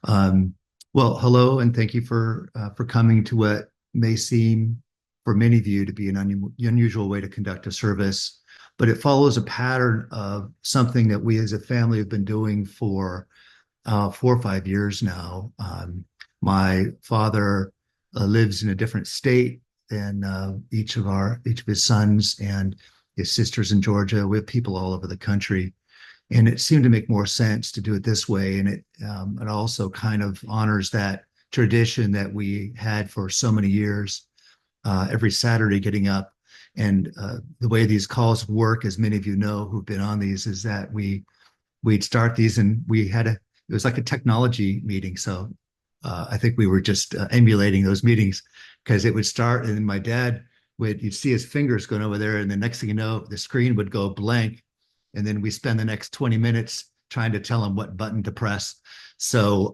Um, well, hello, and thank you for coming to what may seem for many of you to be an unusual way to conduct a service, but it follows a pattern of something that we as a family have been doing for 4 or 5 years now. My father lives in a different state than each of his sons and his sisters in Georgia. We have people all over the country, and it seemed to make more sense to do it this way. And it also kind of honors that tradition that we had for so many years, every Saturday getting up. And the way these calls work, as many of you know who've been on these, is that we'd start these, and it was like a technology meeting. So I think we were just emulating those meetings, because it would start, and then my dad you'd see his fingers going over there, and the next thing you know, the screen would go blank, and then we spend the next 20 minutes trying to tell him what button to press. So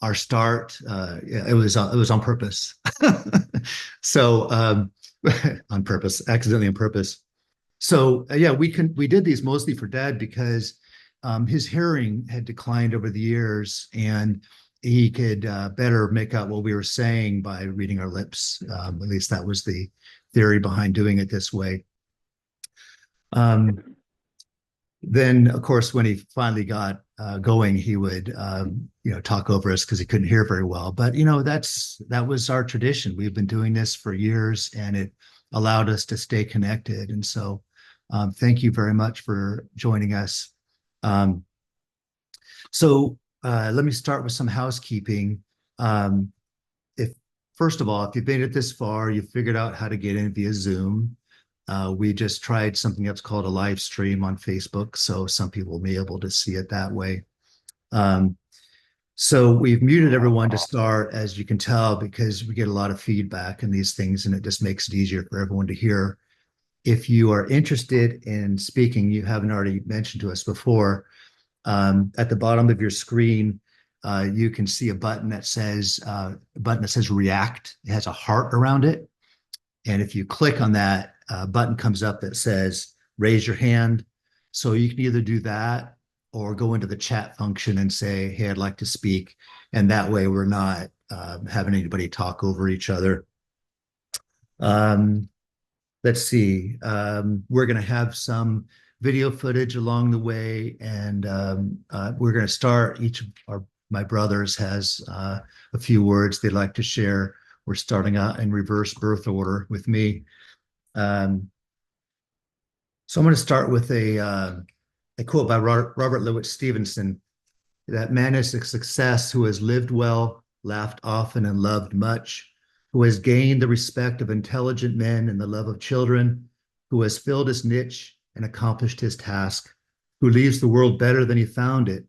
our start, it was on purpose. So on purpose, accidentally on purpose. So yeah, we did these mostly for Dad because his hearing had declined over the years, and he could better make out what we were saying by reading our lips. At least that was the theory behind doing it this way. Um, then, of course, when he finally got going, he would talk over us because he couldn't hear very well. But that was our tradition. We've been doing this for years, and it allowed us to stay connected. And so, thank you very much for joining us. Um, so let me start with some housekeeping. If First of all, if you've made it this far, you figured out how to get in via Zoom. We just tried something that's called a live stream on Facebook, so some people will be able to see it that way. Um, so we've muted everyone to start, as you can tell, because we get a lot of feedback in these things, and it just makes it easier for everyone to hear. If you are interested in speaking, you haven't already mentioned to us before, at the bottom of your screen, you can see a button that says react. It has a heart around it. And if you click on that, button comes up that says raise your hand. So you can either do that or go into the chat function and say, hey, I'd like to speak. And that way we're not having anybody talk over each other. Let's see. We're going to have some video footage along the way, and we're going to start. My brothers has a few words they'd like to share. We're starting out in reverse birth order with me. So I'm going to start with a quote by Robert Louis Stevenson: that man is a success who has lived well, laughed often, and loved much, who has gained the respect of intelligent men and the love of children, who has filled his niche and accomplished his task, who leaves the world better than he found it,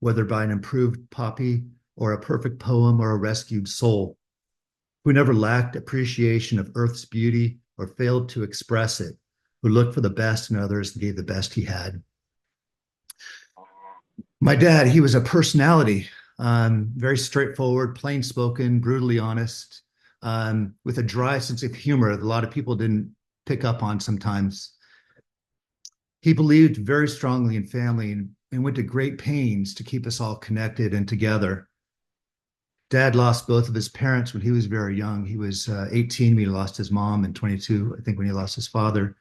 whether by an improved poppy or a perfect poem or a rescued soul, who never lacked appreciation of earth's beauty or failed to express it, who looked for the best in others and gave the best he had. My dad, he was a personality, very straightforward, plain spoken, brutally honest, with a dry sense of humor that a lot of people didn't pick up on sometimes. He believed very strongly in family and went to great pains to keep us all connected and together. Dad lost both of his parents when he was very young. He was 18 when he lost his mom, and 22, I think, when he lost his father.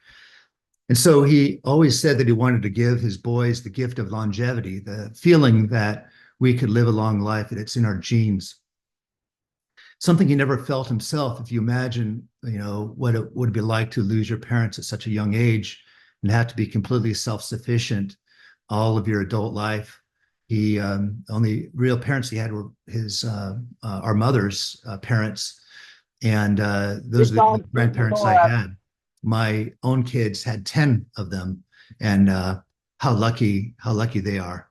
And so he always said that he wanted to give his boys the gift of longevity, the feeling that we could live a long life, that it's in our genes. Something he never felt himself. If you imagine, what it would be like to lose your parents at such a young age and have to be completely self-sufficient all of your adult life. He only real parents he had were our mother's parents, and those are the only grandparents I had. My own kids had 10 of them, and how lucky they are.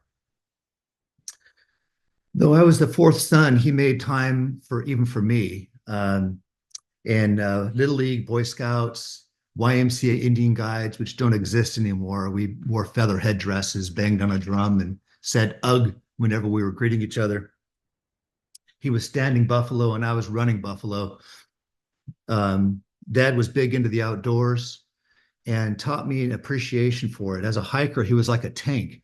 Though I was the fourth son, he made time for me. And Little League, Boy Scouts, YMCA Indian Guides, which don't exist anymore. We wore feather headdresses, banged on a drum, and said "ugh" whenever we were greeting each other. He was standing buffalo, and I was running buffalo. Dad was big into the outdoors and taught me an appreciation for it. As a hiker, he was like a tank.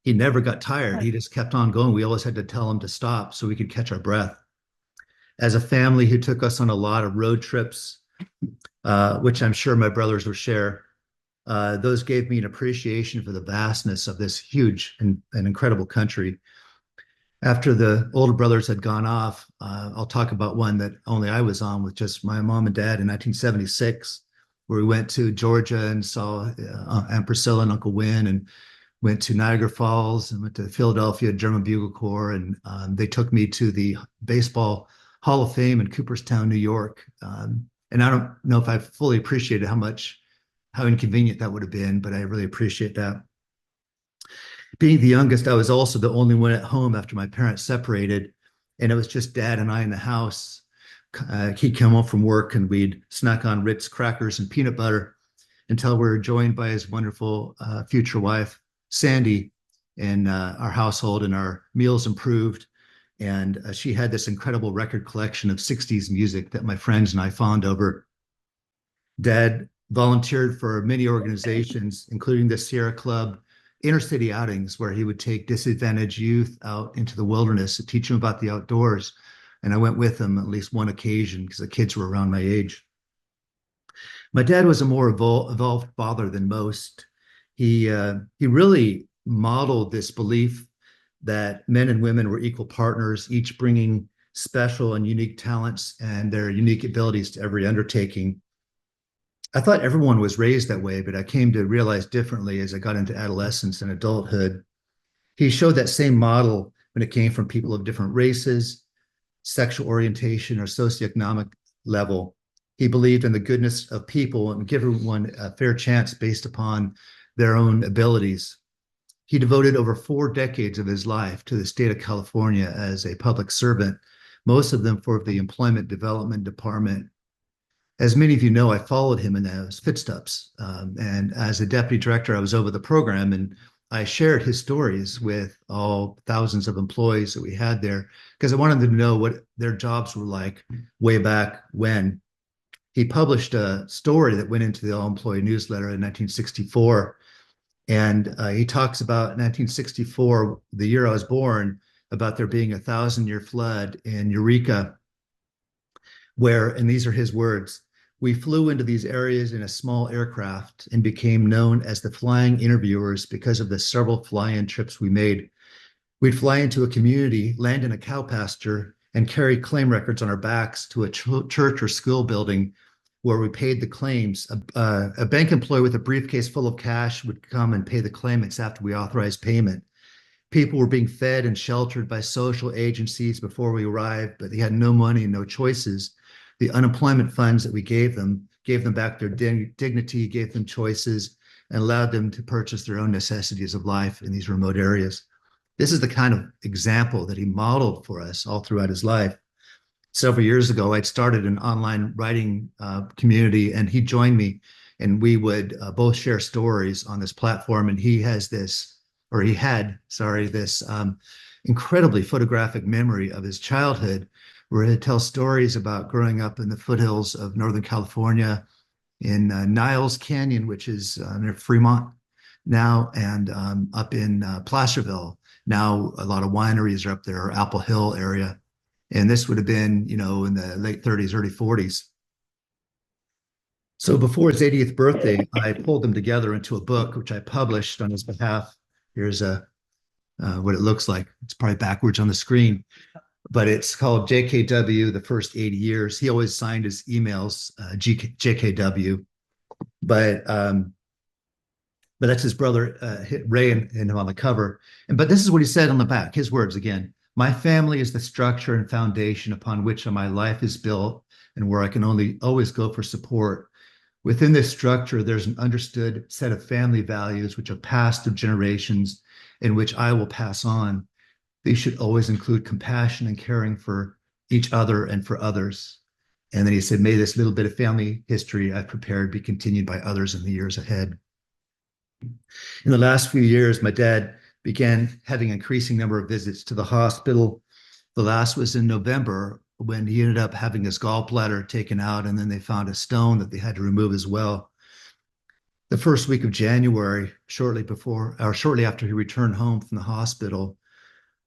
He never got tired. He just kept on going. We always had to tell him to stop so we could catch our breath. As a family, he took us on a lot of road trips, which I'm sure my brothers will share. Those gave me an appreciation for the vastness of this huge and incredible country. After the older brothers had gone off, I'll talk about one that only I was on with just my mom and dad in 1976, where we went to Georgia and saw Aunt Priscilla and Uncle Win, and went to Niagara Falls and went to Philadelphia German Bugle Corps, and they took me to the Baseball Hall of Fame in Cooperstown, New York. And I don't know if I fully appreciated how inconvenient that would have been, but I really appreciate that. Being the youngest, I was also the only one at home after my parents separated, and it was just dad and I in the house. He'd come home from work and we'd snack on Ritz crackers and peanut butter until we were joined by his wonderful future wife, Sandy, in our household, and our meals improved. And she had this incredible record collection of 60s music that my friends and I fawned over. Dad volunteered for many organizations, including the Sierra Club, inner city outings, where he would take disadvantaged youth out into the wilderness to teach them about the outdoors. And I went with him at least one occasion because the kids were around my age. My dad was a more evolved father than most. He really modeled this belief that men and women were equal partners, each bringing special and unique talents and their unique abilities to every undertaking. I thought everyone was raised that way, but I came to realize differently as I got into adolescence and adulthood. He showed that same model when it came from people of different races, sexual orientation, or socioeconomic level. He believed in the goodness of people and give everyone a fair chance based upon their own abilities. He devoted over 4 decades of his life to the state of California as a public servant, most of them for the Employment Development Department. As many of you know, I followed him in those footsteps. And as a deputy director, I was over the program, and I shared his stories with all thousands of employees that we had there because I wanted them to know what their jobs were like way back when. He published a story that went into the All Employee newsletter in 1964. And he talks about 1964, the year I was born, about there being a 1,000-year flood in Eureka, where, and these are his words, we flew into these areas in a small aircraft and became known as the flying interviewers because of the several fly-in trips we made. We'd fly into a community, land in a cow pasture, and carry claim records on our backs to a church or school building where we paid the claims. A bank employee with a briefcase full of cash would come and pay the claimants after we authorized payment. People were being fed and sheltered by social agencies before we arrived, but they had no money and no choices. The unemployment funds that we gave them back their dignity, gave them choices, and allowed them to purchase their own necessities of life in these remote areas. This is the kind of example that he modeled for us all throughout his life. Several years ago, I'd started an online writing community, and he joined me, and we would both share stories on this platform. And he has this, or he had, sorry, this incredibly photographic memory of his childhood, where he'd tell stories about growing up in the foothills of Northern California, in Niles Canyon, which is near Fremont now, and up in Placerville. Now, a lot of wineries are up there, or Apple Hill area. And this would have been, in the late 30s, early 40s. So before his 80th birthday, I pulled them together into a book, which I published on his behalf. Here's what it looks like. It's probably backwards on the screen, but it's called JKW, The First 80 Years. He always signed his emails JKW, but that's his brother, Ray, and him on the cover. But this is what he said on the back, his words again. My family is the structure and foundation upon which my life is built and where I can always go for support. Within this structure, there's an understood set of family values which have passed through generations and which I will pass on. These should always include compassion and caring for each other and for others. And then he said, may this little bit of family history I've prepared be continued by others in the years ahead. In the last few years, my dad began having an increasing number of visits to the hospital. The last was in November, when he ended up having his gallbladder taken out, and then they found a stone that they had to remove as well. the first week of January, shortly after he returned home from the hospital,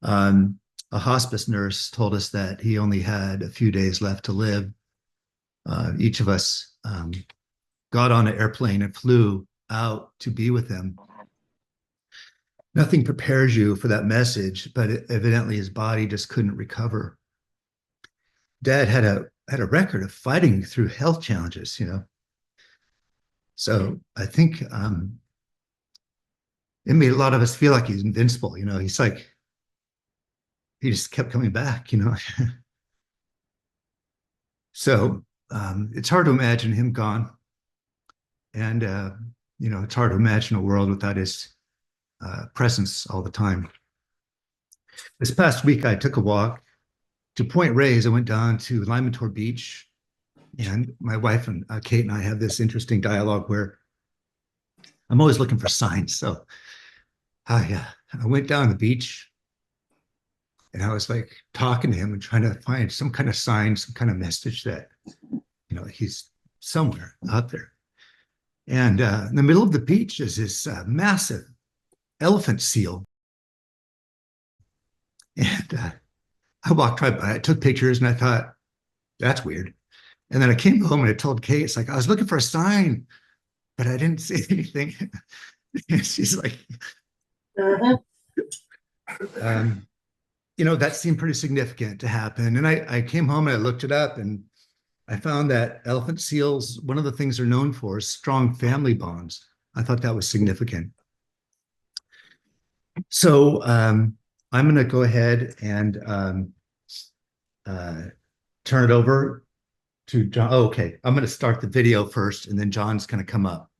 um, a hospice nurse told us that he only had a few days left to live. Each of us got on an airplane and flew out to be with him. Nothing prepares you for that message, but evidently his body just couldn't recover. Dad had a record of fighting through health challenges, you know. So I think it made a lot of us feel like he's invincible. You know, he's like, he just kept coming back, you know. So it's hard to imagine him gone. And, you know, it's hard to imagine a world without his presence all the time. This past week, I took a walk to Point Reyes. I went down to Limantor Beach, and my wife and Kate and I have this interesting dialogue where I'm always looking for signs. So I went down the beach and I was like talking to him and trying to find some kind of sign, some kind of message that, you know, he's somewhere out there. And in the middle of the beach is this massive elephant seal. And I walked right by it, took pictures, and I thought, that's weird. And then I came home and I told Kate, it's like, I was looking for a sign, but I didn't see anything. And she's like, you know, that seemed pretty significant to happen. And I came home and I looked it up, and I found that elephant seals, one of the things they're known for is strong family bonds. I thought that was significant. So I'm going to go ahead and turn it over to John. Oh, okay. I'm going to start the video first, and then John's going to come up.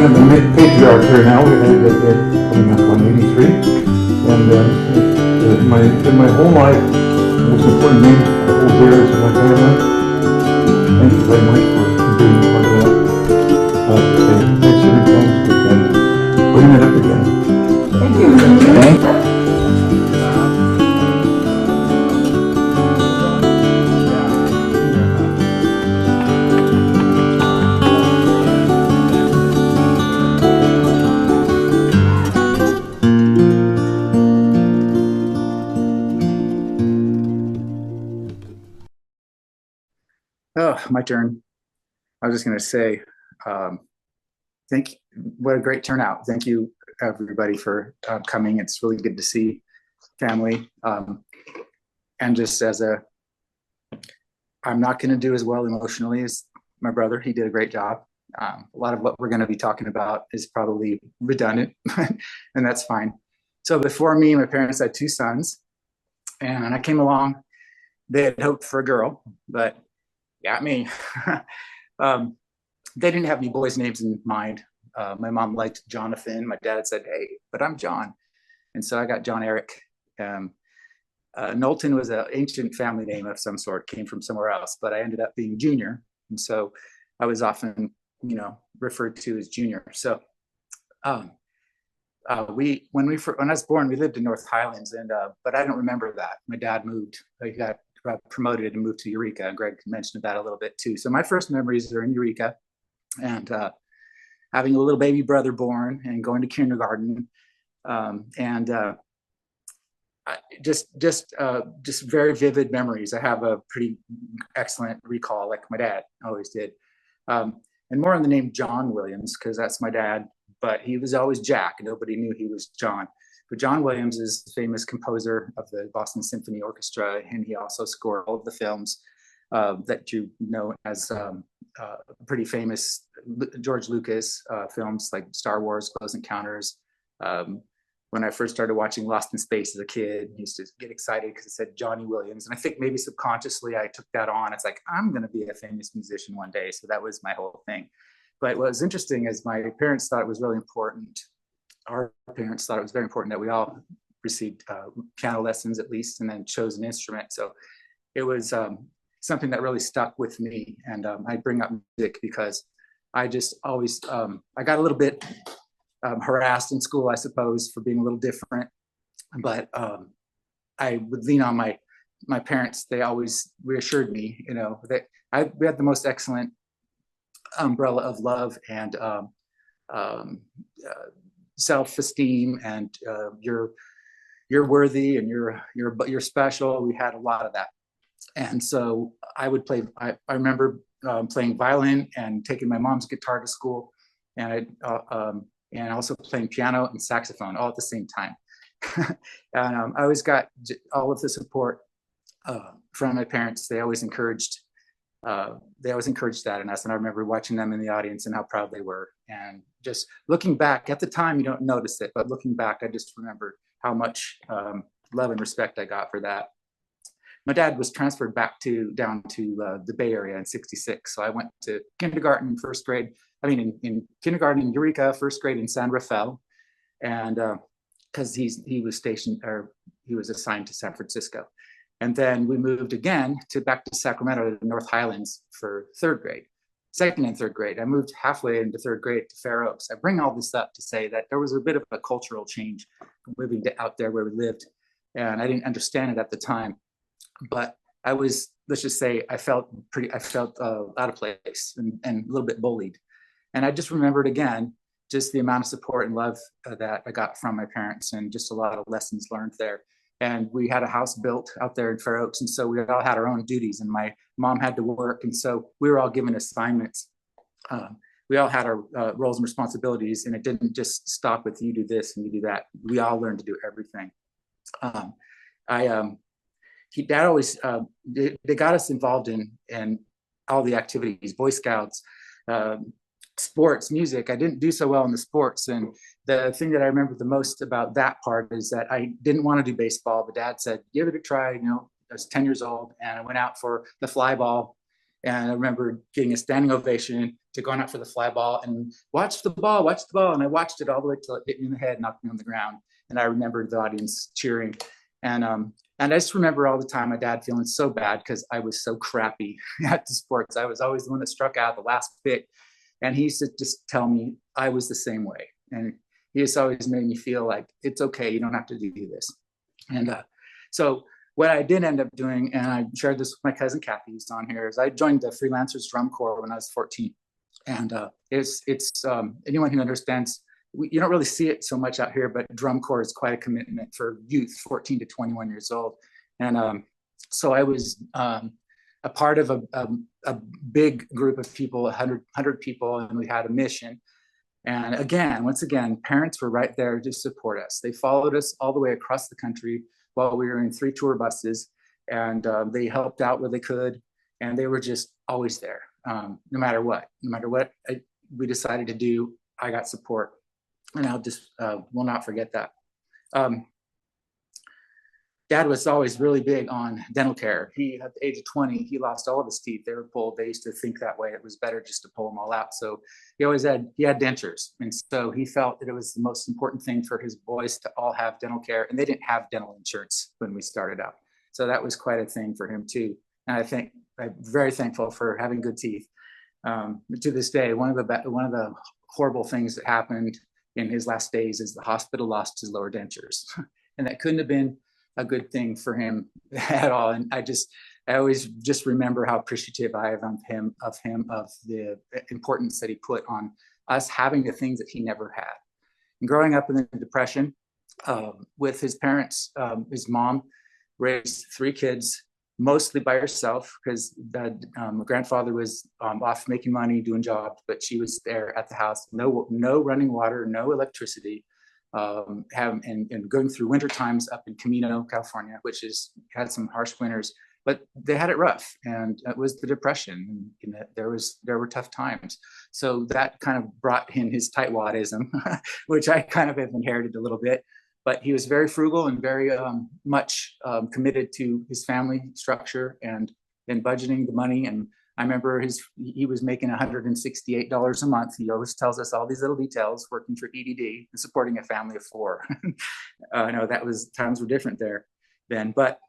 kind of a mid-patriarch here now. We're coming up on 83. And in my whole life, the most important name I hold dear is my family. Thank you very much for being part of that. Thanks for your thanks and putting it up again. Thank you. Thank you. Oh, my turn. I was just going to say, thank you. What a great turnout. Thank you, everybody, for coming. It's really good to see family. And just I'm not going to do as well emotionally as my brother. He did a great job. A lot of what we're going to be talking about is probably redundant, and that's fine. So before me, my parents had 2 sons, and I came along. They had hoped for a girl, but got me. They didn't have any boys' names in mind. My mom liked Jonathan. My dad said, "Hey, but I'm John," and so I got John Eric. Knowlton was an ancient family name of some sort, came from somewhere else, but I ended up being Junior, and so I was often, referred to as Junior. So, when I was born, we lived in North Highlands, but I don't remember that. My dad moved. He got promoted and moved to Eureka. Greg mentioned that a little bit too. So my first memories are in Eureka, and having a little baby brother born and going to kindergarten, just very vivid memories. I have a pretty excellent recall, like my dad always did, and more on the name John Williams because that's my dad. But he was always Jack. Nobody knew he was John. But John Williams is the famous composer of the Boston Symphony Orchestra, and he also scored all of the films that you know as pretty famous George Lucas films like Star Wars, Close Encounters. When I first started watching Lost in Space as a kid, I used to get excited because it said Johnny Williams. And I think maybe subconsciously I took that on. It's like, I'm going to be a famous musician one day. So that was my whole thing. But what was interesting is my parents thought it was really important. Our parents thought it was very important that we all received piano lessons at least, and then chose an instrument. So it was something that really stuck with me. And I bring up music because I just always, I got a little bit harassed in school, I suppose, for being a little different. But I would lean on my parents. They always reassured me, that we had the most excellent umbrella of love and self-esteem, and you're worthy and you're special. We had a lot of that. And so I would play. I remember playing violin and taking my mom's guitar to school, and also playing piano and saxophone all at the same time. And I always got all of the support from my parents. They always encouraged that in us. And I remember watching them in the audience and how proud they were. And just looking back at the time, you don't notice it, but looking back, I just remember how much love and respect I got for that. My dad was transferred down to the Bay Area in '66. So I went to kindergarten, first grade. In kindergarten in Eureka, first grade in San Rafael. And because he was assigned to San Francisco. And then we moved again back to Sacramento, to North Highlands for third grade, second and third grade. I moved halfway into third grade to Fair Oaks. I bring all this up to say that there was a bit of a cultural change moving out there where we lived. And I didn't understand it at the time, but let's just say I felt out of place and a little bit bullied. And I just remembered again, just the amount of support and love that I got from my parents, and just a lot of lessons learned there. And we had a house built out there in Fair Oaks. And so we all had our own duties, and my mom had to work. And so we were all given assignments. We all had our roles and responsibilities, and it didn't just stop with you do this and you do that. We all learned to do everything. Dad always, they got us involved in all the activities, Boy Scouts, sports, music. I didn't do so well in the sports. And the thing that I remember the most about that part is that I didn't want to do baseball, but Dad said, give it a try. I was 10 years old, and I went out for the fly ball, And I remember getting a standing ovation to going out for the fly ball and watch the ball. And I watched it all the way till it hit me in the head, knocked me on the ground. And I remember the audience cheering. And I just remember all the time my dad feeling so bad because I was so crappy at the sports. I was always the one that struck out the last pick. And he used to just tell me I was the same way. And he just always made me feel like it's okay. You don't have to do this. And so what I did end up doing, and I shared this with my cousin Kathy, who's on here, is I joined the Freelancers Drum Corps when I was 14. And it's anyone who understands, you don't really see it so much out here, but drum corps is quite a commitment for youth, 14 to 21 years old. And so I was a part of a big group of people, 100 people, and we had a mission. And once again, parents were right there to support us. They followed us all the way across the country while we were in 3 tour buses, and they helped out where they could, and they were just always there, no matter what. We decided to do, I got support, and I'll just will not forget that. Dad was always really big on dental care. He, at the age of 20, he lost all of his teeth. They were pulled. They used to think that way. It was better just to pull them all out. So he had dentures. And so he felt that it was the most important thing for his boys to all have dental care. And they didn't have dental insurance when we started out. So that was quite a thing for him too. And I'm very thankful for having good teeth. To this day, one of the horrible things that happened in his last days is the hospital lost his lower dentures. And that couldn't have been a good thing for him at all. And I always just remember how appreciative I am of the importance that he put on us having the things that he never had. And growing up in the Depression with his parents, his mom raised 3 kids, mostly by herself, because my grandfather was off making money, doing jobs, but she was there at the house. No running water, no electricity. And going through winter times up in Camino, California, which had some harsh winters, but they had it rough, and it was the Depression, and there were tough times. So that kind of brought in his tightwadism, which I kind of have inherited a little bit. But he was very frugal and very much committed to his family structure and budgeting the money. And I remember he was making $168 a month. He always tells us all these little details, working for EDD and supporting a family of 4. I know times were different there then, but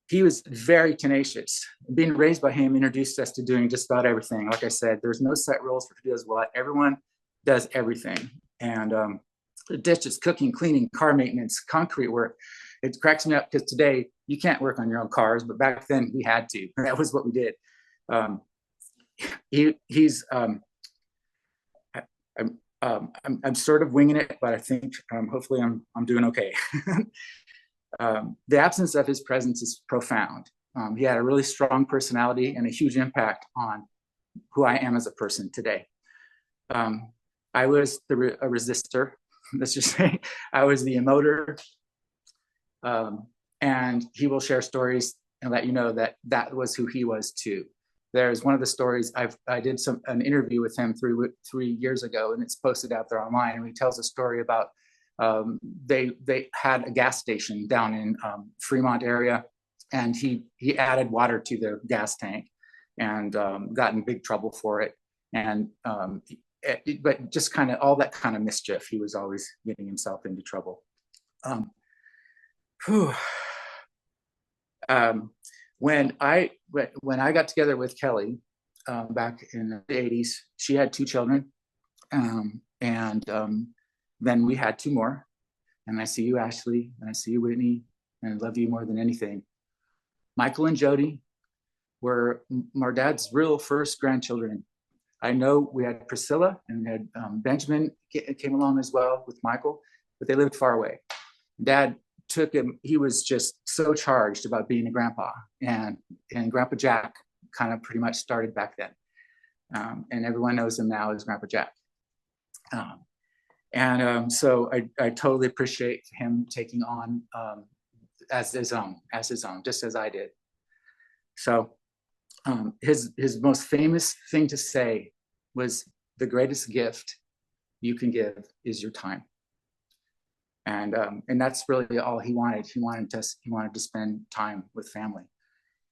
he was very tenacious. Being raised by him introduced us to doing just about everything. Like I said, there's no set rules for who does what. Everyone does everything. And dishes, cooking, cleaning, car maintenance, concrete work. It cracks me up because today you can't work on your own cars, but back then we had to. That was what we did. I'm sort of winging it, but I think hopefully I'm doing okay. The absence of his presence is profound. He had a really strong personality and a huge impact on who I am as a person today. I was a resistor, let's just say. I was the emoter. And he will share stories and let you know that was who he was too. There's one of the stories I did an interview with him 3 years ago, and it's posted out there online. And he tells a story about they had a gas station down in Fremont area, and he added water to their gas tank and got in big trouble for it. And but just kind of all that kind of mischief, he was always getting himself into trouble. When I got together with Kelly back in the 80s, she had 2 children, and then we had 2 more. And I see you, Ashley, and I see you, Whitney, and I love you more than anything. Michael and Jody were our dad's real first grandchildren. I know we had Priscilla and we had Benjamin came along as well with Michael, but they lived far away. Dad took him, he was just so charged about being a grandpa, and Grandpa Jack kind of pretty much started back then. And everyone knows him now as Grandpa Jack. So I totally appreciate him taking on as his own, just as I did. So his most famous thing to say was, the greatest gift you can give is your time. And that's really all he wanted. He wanted to spend time with family.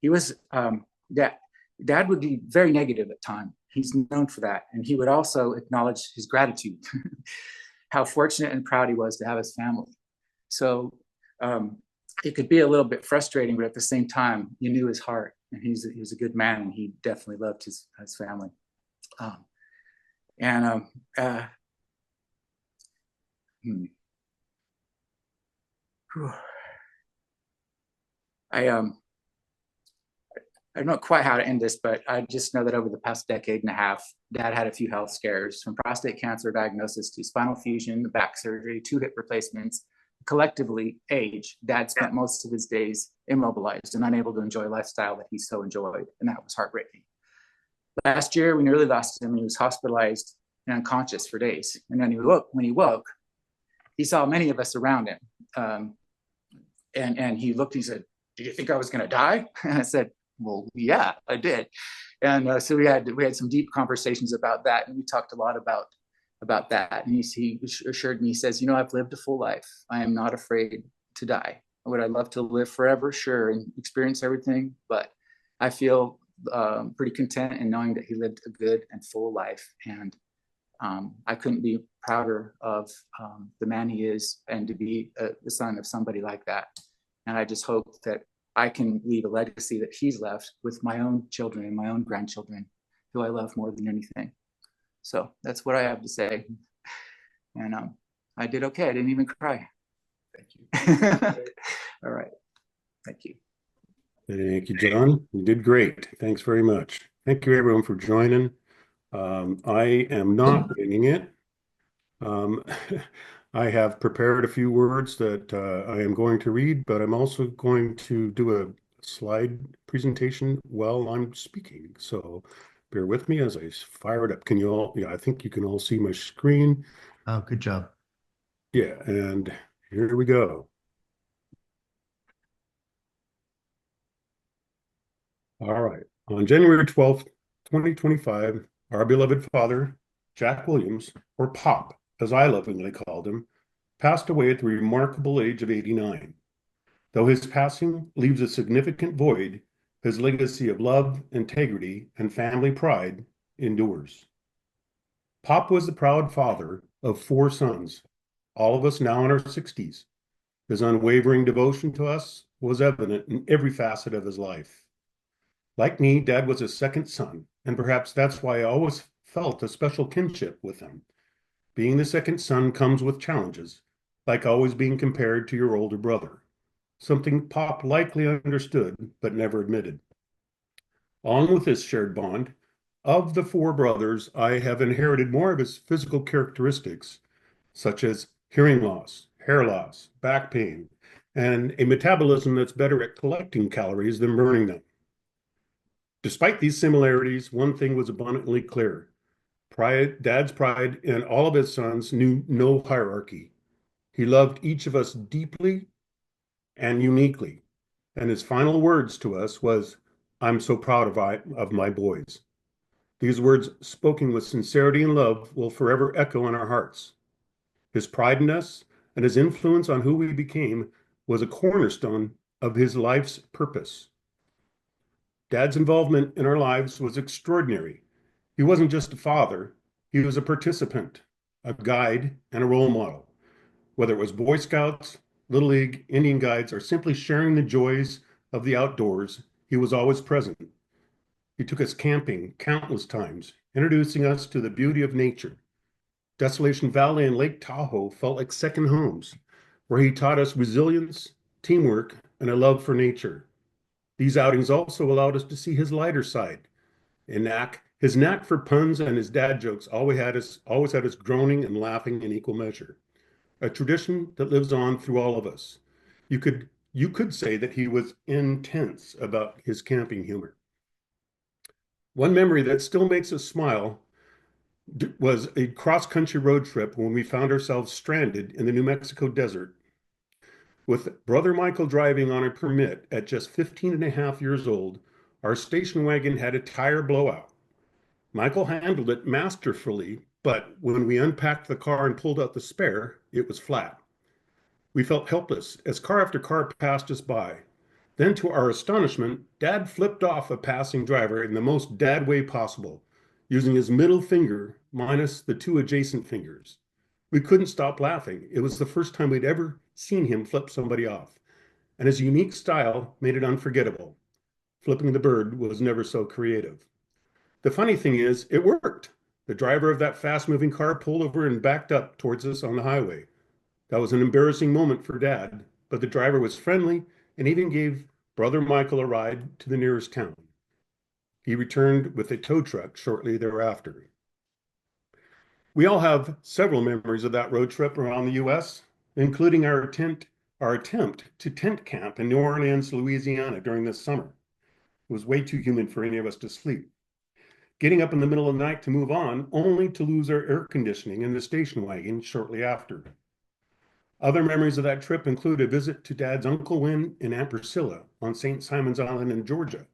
he was dad would be very negative at times. He's known for that. And he would also acknowledge his gratitude, how fortunate and proud he was to have his family. So it could be a little bit frustrating, but at the same time, you knew his heart, and he was a good man, and he definitely loved his family. I don't know quite how to end this, but I just know that over the past decade and a half, Dad had a few health scares, from prostate cancer diagnosis to spinal fusion, back surgery, 2 hip replacements. Collectively, age. Dad spent most of his days immobilized and unable to enjoy a lifestyle that he so enjoyed, and that was heartbreaking. Last year, we nearly lost him. He was hospitalized and unconscious for days. And then when he woke, he saw many of us around him. And he looked, he said, "Did you think I was going to die?" And I said, "Well, yeah, I did." And so we had some deep conversations about that, and we talked a lot about that. And he assured me, he says, "I've lived a full life. I am not afraid to die. Would I love to live forever? Sure, and experience everything, but I feel pretty content in knowing that he lived a good and full life." And I couldn't be prouder of the man he is, and to be the son of somebody like that. And I just hope that I can leave a legacy that he's left with my own children and my own grandchildren, who I love more than anything. So that's what I have to say. And I did okay. I didn't even cry. Thank you. All right. Thank you. Thank you, John. You did great. Thanks very much. Thank you, everyone, for joining. I am not winging it. I have prepared a few words that I am going to read, but I'm also going to do a slide presentation while I'm speaking. So bear with me as I fire it up. Can you all, I think you can all see my screen. Oh, good job. Yeah, and here we go. All right. On January 12th, 2025, our beloved father, Jack Williams, or Pop, as I lovingly called him, passed away at the remarkable age of 89. Though his passing leaves a significant void, his legacy of love, integrity, and family pride endures. Pop was the proud father of 4 sons, all of us now in our 60s. His unwavering devotion to us was evident in every facet of his life. Like me, Dad was a second son, and perhaps that's why I always felt a special kinship with him. Being the second son comes with challenges, like always being compared to your older brother, something Pop likely understood but never admitted. Along with this shared bond, of the 4 brothers, I have inherited more of his physical characteristics, such as hearing loss, hair loss, back pain, and a metabolism that's better at collecting calories than burning them. Despite these similarities, one thing was abundantly clear. Dad's pride in all of his sons knew no hierarchy. He loved each of us deeply and uniquely. And his final words to us was, "I'm so proud of my boys." These words, spoken with sincerity and love, will forever echo in our hearts. His pride in us and his influence on who we became was a cornerstone of his life's purpose. Dad's involvement in our lives was extraordinary. He wasn't just a father, he was a participant, a guide, and a role model. Whether it was Boy Scouts, Little League, Indian Guides, or simply sharing the joys of the outdoors, he was always present. He took us camping countless times, introducing us to the beauty of nature. Desolation Valley and Lake Tahoe felt like second homes, where he taught us resilience, teamwork, and a love for nature. These outings also allowed us to see his lighter side. His knack for puns and his dad jokes always had us groaning and laughing in equal measure. A tradition that lives on through all of us. You could say that he was intense about his camping humor. One memory that still makes us smile was a cross-country road trip when we found ourselves stranded in the New Mexico desert. With Brother Michael driving on a permit at just 15 and a half years old, our station wagon had a tire blowout. Michael handled it masterfully, but when we unpacked the car and pulled out the spare, it was flat. We felt helpless as car after car passed us by. Then, to our astonishment, Dad flipped off a passing driver in the most dad way possible, using his middle finger minus the two adjacent fingers. We couldn't stop laughing. It was the first time we'd ever seen him flip somebody off, and his unique style made it unforgettable. Flipping the bird was never so creative. The funny thing is, it worked. The driver of that fast-moving car pulled over and backed up towards us on the highway. That was an embarrassing moment for Dad, but the driver was friendly and even gave Brother Michael a ride to the nearest town. He returned with a tow truck shortly thereafter. We all have several memories of that road trip around the U.S., including our attempt to tent camp in New Orleans, Louisiana during this summer. It was way too humid for any of us to sleep. Getting up in the middle of the night to move on, only to lose our air conditioning in the station wagon shortly after. Other memories of that trip include a visit to Dad's Uncle Win and Aunt Priscilla on St. Simon's Island in Georgia,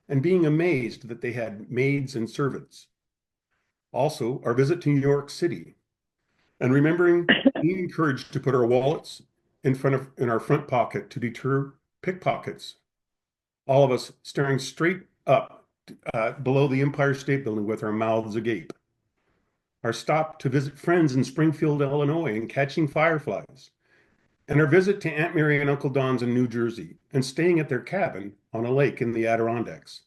and being amazed that they had maids and servants. Also, our visit to New York City, and remembering being encouraged to put our wallets in our front pocket to deter pickpockets. All of us staring straight up below the Empire State Building with our mouths agape. Our stop to visit friends in Springfield, Illinois, and catching fireflies. And our visit to Aunt Mary and Uncle Don's in New Jersey, and staying at their cabin on a lake in the Adirondacks.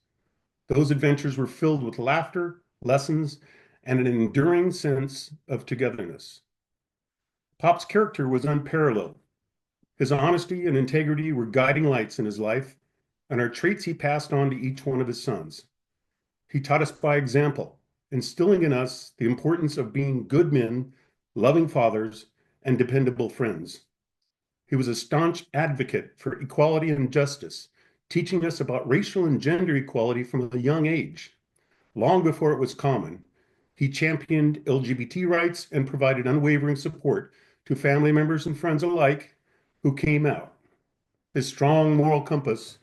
Those adventures were filled with laughter, lessons, and an enduring sense of togetherness. Pop's character was unparalleled. His honesty and integrity were guiding lights in his life, and are traits he passed on to each one of his sons. He taught us by example, instilling in us the importance of being good men, loving fathers, and dependable friends. He was a staunch advocate for equality and justice, teaching us about racial and gender equality from a young age. Long before it was common, he championed LGBT rights and provided unwavering support to family members and friends alike who came out. His strong moral compass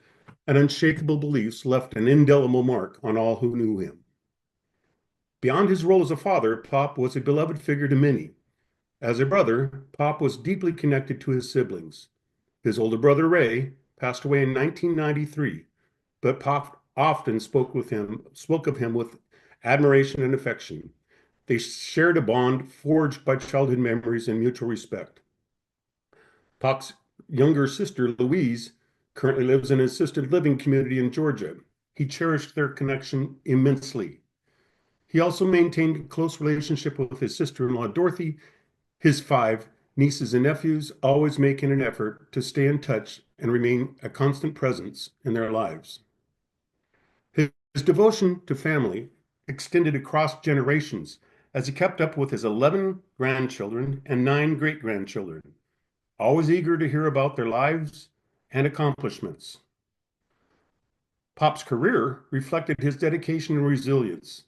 and unshakable beliefs left an indelible mark on all who knew him. Beyond his role as a father, Pop was a beloved figure to many. As a brother, Pop was deeply connected to his siblings. His older brother, Ray, passed away in 1993, but Pop often spoke of him with admiration and affection. They shared a bond forged by childhood memories and mutual respect. Pop's younger sister, Louise, currently lives in an assisted living community in Georgia. He cherished their connection immensely. He also maintained a close relationship with his sister-in-law, Dorothy, his 5 nieces and nephews, always making an effort to stay in touch and remain a constant presence in their lives. His devotion to family extended across generations as he kept up with his 11 grandchildren and 9 great-grandchildren, always eager to hear about their lives and accomplishments. Pop's career reflected his dedication and resilience.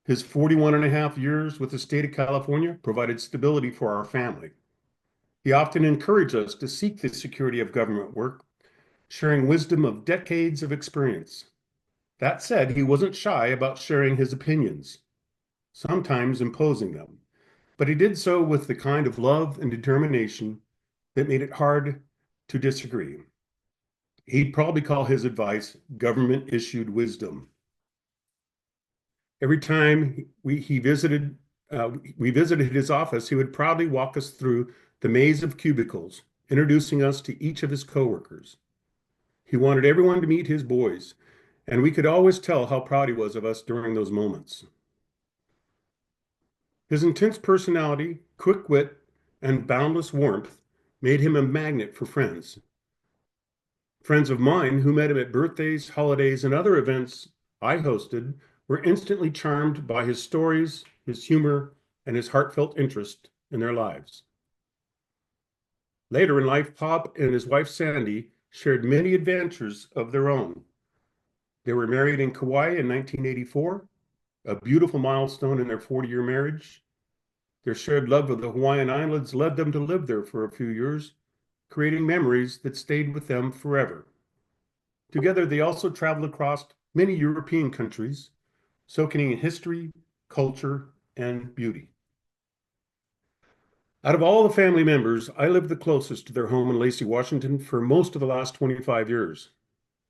His 41 and a half years with the state of California provided stability for our family. He often encouraged us to seek the security of government work, sharing wisdom of decades of experience. That said, he wasn't shy about sharing his opinions, sometimes imposing them, but he did so with the kind of love and determination that made it hard to disagree. He'd probably call his advice government-issued wisdom. Every time we visited his office, he would proudly walk us through the maze of cubicles, introducing us to each of his coworkers. He wanted everyone to meet his boys, and we could always tell how proud he was of us during those moments. His intense personality, quick wit, and boundless warmth made him a magnet for friends. Friends of mine who met him at birthdays, holidays, and other events I hosted were instantly charmed by his stories, his humor, and his heartfelt interest in their lives. Later in life, Pop and his wife Sandy shared many adventures of their own. They were married in Kauai in 1984, a beautiful milestone in their 40-year marriage. Their shared love of the Hawaiian Islands led them to live there for a few years, creating memories that stayed with them forever. Together, they also traveled across many European countries, soaking in history, culture, and beauty. Out of all the family members, I lived the closest to their home in Lacey, Washington for most of the last 25 years.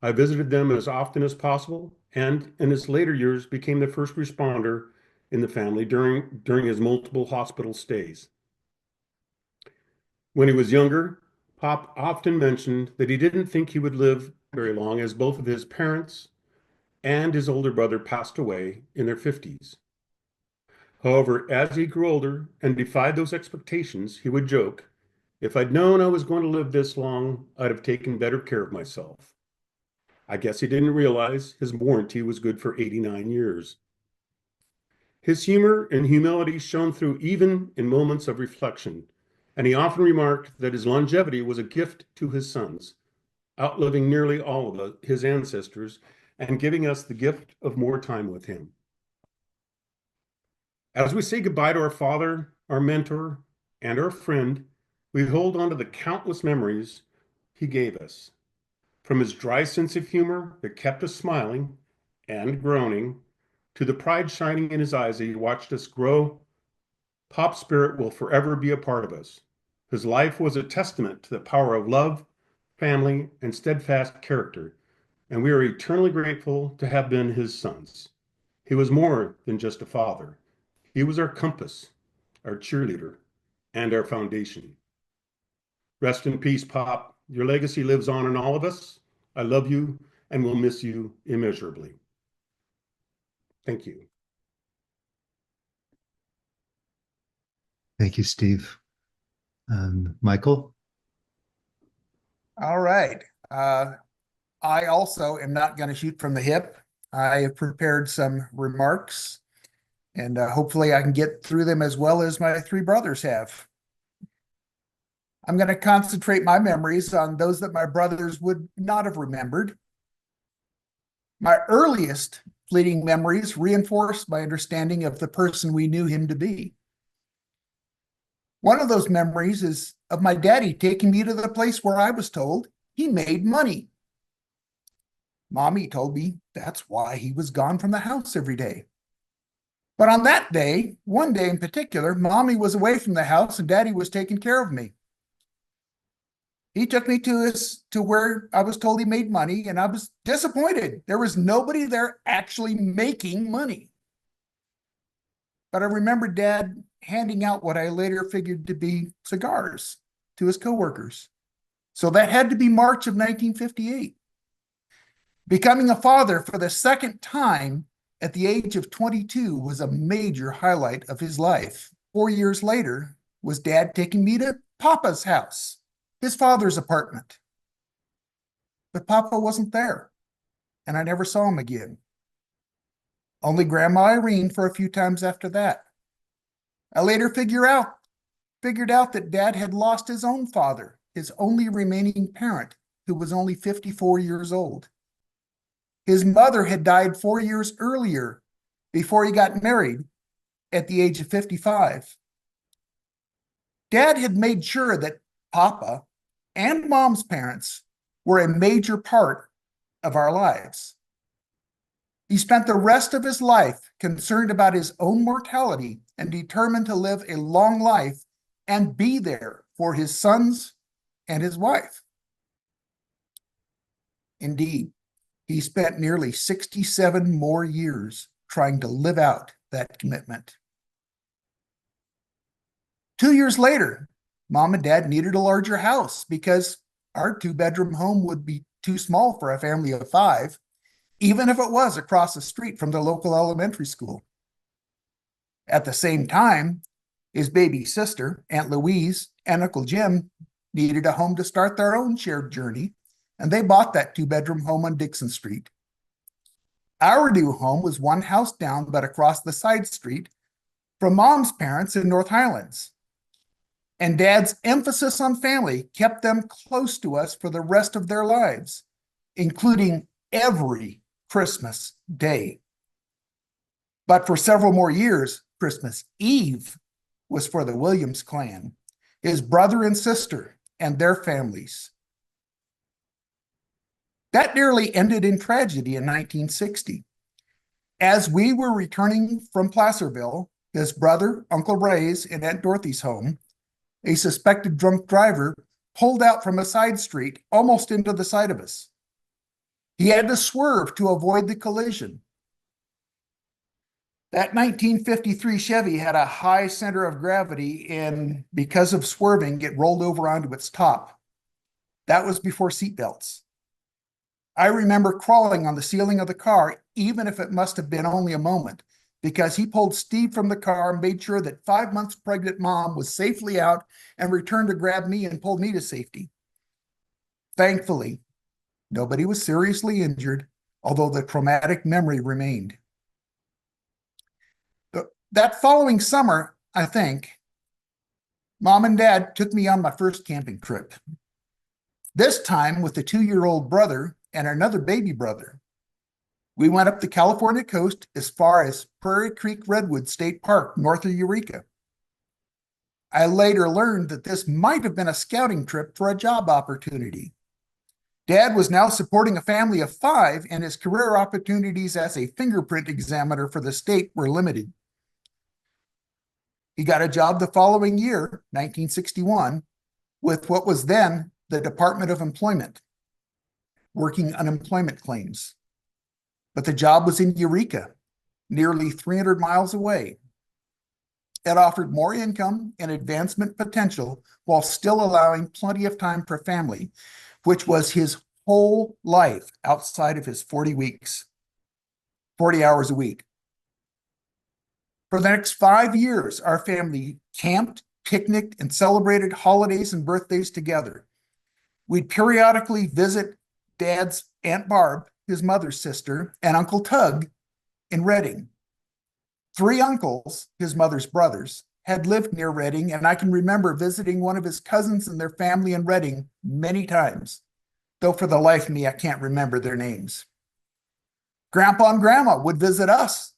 I visited them as often as possible, and in his later years became the first responder in the family during his multiple hospital stays. When he was younger, Pop often mentioned that he didn't think he would live very long, as both of his parents and his older brother passed away in their 50s. However, as he grew older and defied those expectations, he would joke, "If I'd known I was going to live this long, I'd have taken better care of myself." I guess he didn't realize his warranty was good for 89 years. His humor and humility shone through even in moments of reflection, and he often remarked that his longevity was a gift to his sons, outliving nearly all of his ancestors and giving us the gift of more time with him. As we say goodbye to our father, our mentor, and our friend, we hold on to the countless memories he gave us. From his dry sense of humor that kept us smiling and groaning, to the pride shining in his eyes as he watched us grow, Pop's spirit will forever be a part of us. His life was a testament to the power of love, family, and steadfast character, and we are eternally grateful to have been his sons. He was more than just a father. He was our compass, our cheerleader, and our foundation. Rest in peace, Pop. Your legacy lives on in all of us. I love you and will miss you immeasurably. Thank you. Thank you, Steve. Michael? All right. I also am not going to shoot from the hip. I have prepared some remarks, and hopefully I can get through them as well as my three brothers have. I'm going to concentrate my memories on those that my brothers would not have remembered. My earliest fleeting memories reinforced my understanding of the person we knew him to be. One of those memories is of my daddy taking me to the place where I was told he made money. Mommy told me that's why he was gone from the house every day. But on that day, one day in particular, Mommy was away from the house and Daddy was taking care of me. He took me to where I was told he made money, and I was disappointed. There was nobody there actually making money. But I remember Dad handing out what I later figured to be cigars to his coworkers. So that had to be March of 1958. Becoming a father for the second time at the age of 22 was a major highlight of his life. 4 years later was Dad taking me to Papa's house, his father's apartment. But Papa wasn't there, and I never saw him again. Only Grandma Irene for a few times after that. I later figured out that Dad had lost his own father, his only remaining parent, who was only 54 years old. His mother had died 4 years earlier, before he got married at the age of 55. Dad had made sure that Papa and Mom's parents were a major part of our lives. He spent the rest of his life concerned about his own mortality and determined to live a long life and be there for his sons and his wife. Indeed, he spent nearly 67 more years trying to live out that commitment. 2 years later, Mom and Dad needed a larger house because our 2-bedroom home would be too small for a family of 5, even if it was across the street from the local elementary school. At the same time, his baby sister, Aunt Louise, and Uncle Jim needed a home to start their own shared journey, and they bought that 2-bedroom home on Dixon Street. Our new home was one house down, but across the side street from Mom's parents in North Highlands. And Dad's emphasis on family kept them close to us for the rest of their lives, including every Christmas day. But for several more years, Christmas Eve was for the Williams clan, his brother and sister, and their families. That nearly ended in tragedy in 1960. As we were returning from Placerville, his brother, Uncle Ray's, and Aunt Dorothy's home, a suspected drunk driver pulled out from a side street almost into the side of us. He had to swerve to avoid the collision. That 1953 Chevy had a high center of gravity, and because of swerving, it rolled over onto its top. That was before seatbelts. I remember crawling on the ceiling of the car, even if it must have been only a moment, because he pulled Steve from the car and made sure that 5 months pregnant mom was safely out and returned to grab me and pulled me to safety. Thankfully, nobody was seriously injured, although the traumatic memory remained. That following summer, I think, Mom and Dad took me on my first camping trip. This time with a 2-year-old brother and another baby brother. We went up the California coast as far as Prairie Creek Redwood State Park, north of Eureka. I later learned that this might have been a scouting trip for a job opportunity. Dad was now supporting a family of 5, and his career opportunities as a fingerprint examiner for the state were limited. He got a job the following year, 1961, with what was then the Department of Employment, working unemployment claims. But the job was in Eureka, nearly 300 miles away. It offered more income and advancement potential while still allowing plenty of time for family, which was his whole life outside of his 40 hours a week. For the next 5 years, our family camped, picnicked, and celebrated holidays and birthdays together. We'd periodically visit Dad's Aunt Barb, his mother's sister, and Uncle Tug in Redding. 3 uncles, his mother's brothers, had lived near Redding, and I can remember visiting one of his cousins and their family in Redding many times, though for the life of me, I can't remember their names. Grandpa and Grandma would visit us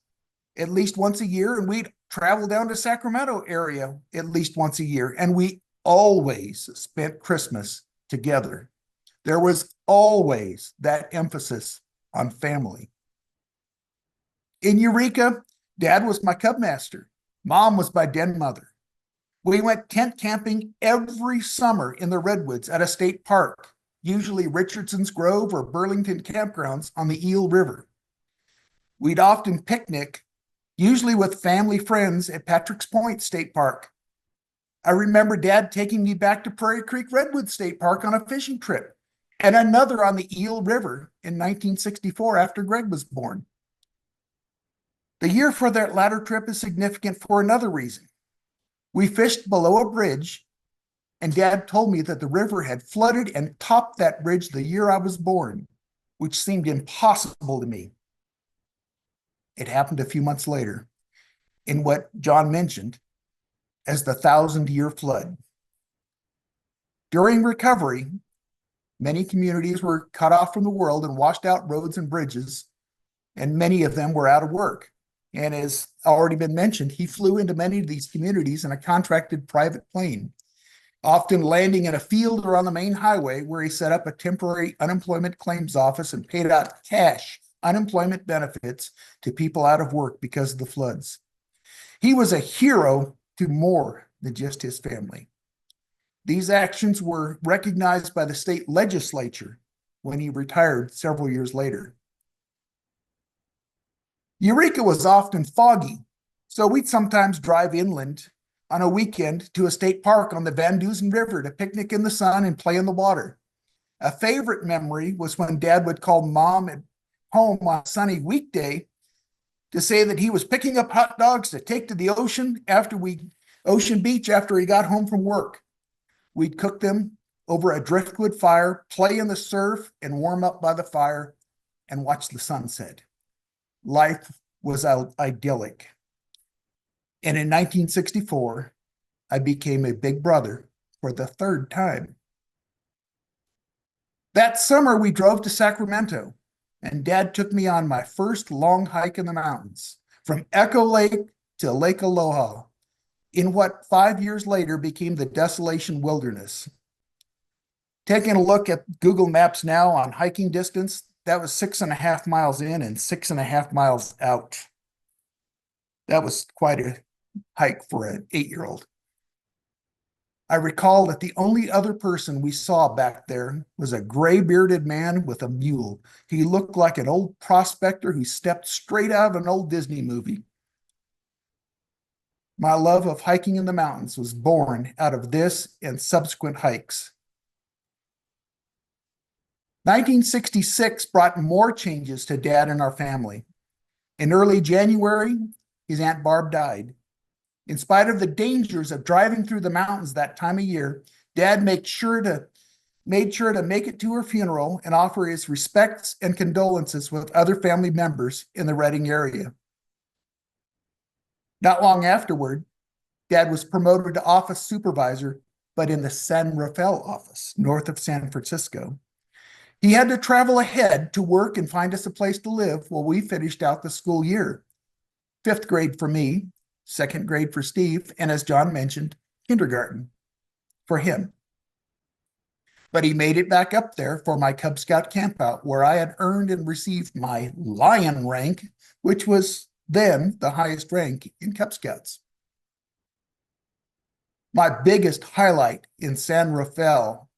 at least once a year, and we'd travel down to Sacramento area at least once a year, and we always spent Christmas together. There was always that emphasis on family. In Eureka, Dad was my cub master. Mom was my den mother. We went tent camping every summer in the Redwoods at a state park, usually Richardson's Grove or Burlington campgrounds on the Eel River. We'd often picnic, usually with family friends at Patrick's Point State Park. I remember Dad taking me back to Prairie Creek Redwood State Park on a fishing trip, and another on the Eel River in 1964 after Greg was born. The year for that latter trip is significant for another reason. We fished below a bridge, and Dad told me that the river had flooded and topped that bridge the year I was born, which seemed impossible to me. It happened a few months later in what John mentioned as the 1,000-year flood. During recovery, many communities were cut off from the world and washed out roads and bridges, and many of them were out of work. And as already been mentioned, he flew into many of these communities in a contracted private plane, often landing in a field or on the main highway, where he set up a temporary unemployment claims office and paid out cash unemployment benefits to people out of work because of the floods. He was a hero to more than just his family. These actions were recognized by the state legislature when he retired several years later. Eureka was often foggy, so we'd sometimes drive inland on a weekend to a state park on the Van Dusen River to picnic in the sun and play in the water. A favorite memory was when Dad would call Mom at home on a sunny weekday to say that he was picking up hot dogs to take to the ocean beach after he got home from work. We'd cook them over a driftwood fire, play in the surf, and warm up by the fire and watch the sunset. Life was idyllic. And in 1964, I became a big brother for the 3rd time. That summer, we drove to Sacramento, and Dad took me on my first long hike in the mountains, from Echo Lake to Lake Aloha, in what 5 years later became the Desolation Wilderness. Taking a look at Google Maps now on hiking distance, that was 6.5 miles in and 6.5 miles out. That was quite a hike for an 8-year-old. I recall that the only other person we saw back there was a gray-bearded man with a mule. He looked like an old prospector who stepped straight out of an old Disney movie. My love of hiking in the mountains was born out of this and subsequent hikes. 1966 brought more changes to Dad and our family. In early January, his Aunt Barb died. In spite of the dangers of driving through the mountains that time of year, Dad made sure to make it to her funeral and offer his respects and condolences with other family members in the Redding area. Not long afterward, Dad was promoted to office supervisor, but in the San Rafael office, north of San Francisco. He had to travel ahead to work and find us a place to live while we finished out the school year. 5th grade for me, 2nd grade for Steve, and as John mentioned, kindergarten for him. But he made it back up there for my Cub Scout campout, where I had earned and received my Lion rank, which was then the highest rank in Cub Scouts. My biggest highlight in San Rafael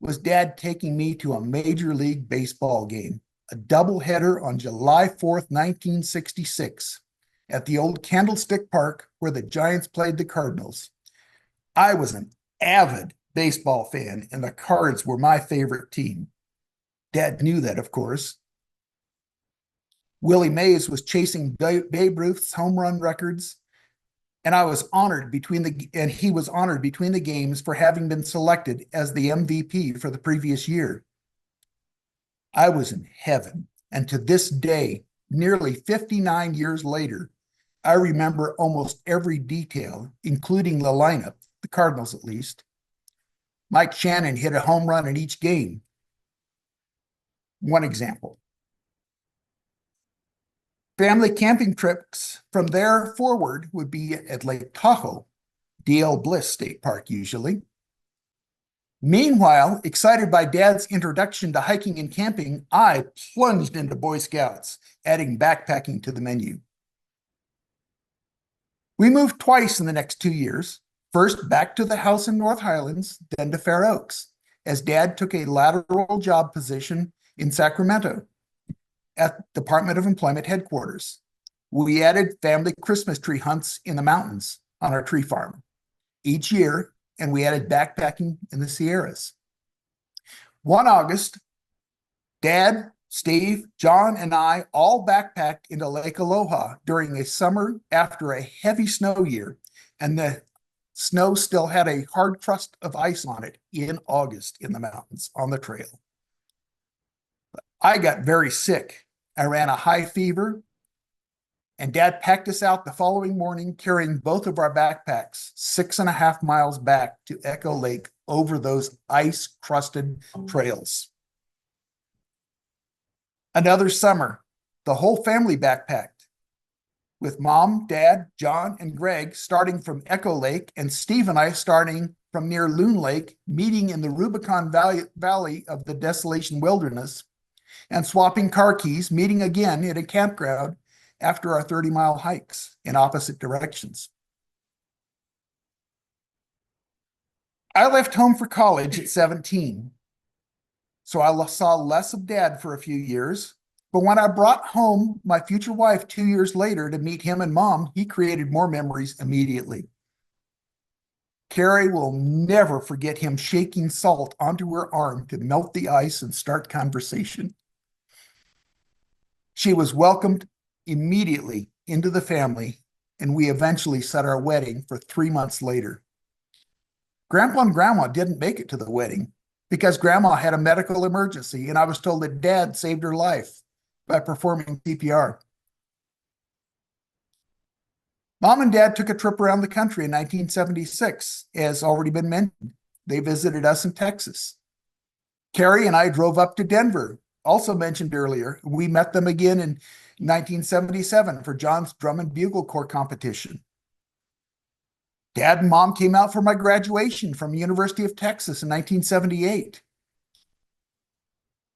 was Dad taking me to a Major League Baseball game, a doubleheader on July 4th, 1966. At the old Candlestick Park where the Giants played the Cardinals. I was an avid baseball fan, and the Cards were my favorite team. Dad knew that, of course. Willie Mays was chasing Babe Ruth's home run records, and he was honored between the games for having been selected as the MVP for the previous year. I was in heaven, and to this day, nearly 59 years later, I remember almost every detail, including the lineup, the Cardinals at least. Mike Shannon hit a home run in each game. One example. Family camping trips from there forward would be at Lake Tahoe, D.L. Bliss State Park usually. Meanwhile, excited by Dad's introduction to hiking and camping, I plunged into Boy Scouts, adding backpacking to the menu. We moved twice in the next 2 years, first back to the house in North Highlands, then to Fair Oaks, as Dad took a lateral job position in Sacramento at Department of Employment headquarters. We added family Christmas tree hunts in the mountains on our tree farm each year, and we added backpacking in the Sierras. One August, Dad, Steve, John, and I all backpacked into Lake Aloha during a summer after a heavy snow year, and the snow still had a hard crust of ice on it in August in the mountains on the trail. I got very sick. I ran a high fever, and Dad packed us out the following morning carrying both of our backpacks 6.5 miles back to Echo Lake over those ice-crusted trails. Another summer, the whole family backpacked, with Mom, Dad, John, and Greg starting from Echo Lake, and Steve and I starting from near Loon Lake, meeting in the Rubicon Valley of the Desolation Wilderness, and swapping car keys, meeting again at a campground after our 30-mile hikes in opposite directions. I left home for college at 17. So I saw less of Dad for a few years. But when I brought home my future wife 2 years later to meet him and Mom, he created more memories immediately. Carrie will never forget him shaking salt onto her arm to melt the ice and start conversation. She was welcomed immediately into the family, and we eventually set our wedding for 3 months later. Grandpa and Grandma didn't make it to the wedding because Grandma had a medical emergency, and I was told that Dad saved her life by performing CPR. Mom and Dad took a trip around the country in 1976, as already been mentioned. They visited us in Texas. Carrie and I drove up to Denver, also mentioned earlier. We met them again in 1977 for John's Drum and Bugle Corps competition. Dad and Mom came out for my graduation from University of Texas in 1978.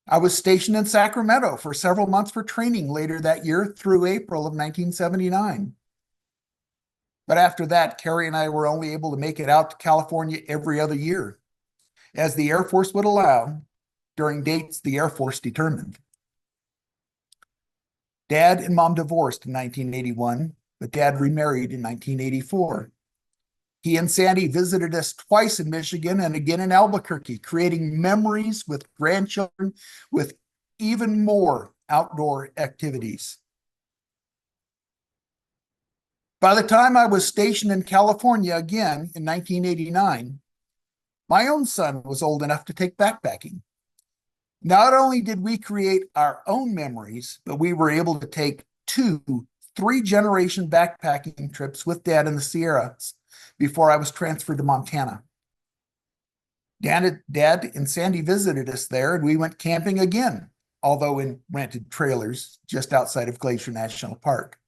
I was stationed in Sacramento for several months for training later that year through April of 1979. But after that, Carrie and I were only able to make it out to California every other year, as the Air Force would allow, during dates the Air Force determined. Dad and Mom divorced in 1981, but Dad remarried in 1984. He and Sandy visited us twice in Michigan and again in Albuquerque, creating memories with grandchildren with even more outdoor activities. By the time I was stationed in California again in 1989, my own son was old enough to take backpacking. Not only did we create our own memories, but we were able to take 3-generation backpacking trips with Dad in the Sierras before I was transferred to Montana. Dad and Sandy visited us there, and we went camping again, although in rented trailers just outside of Glacier National Park.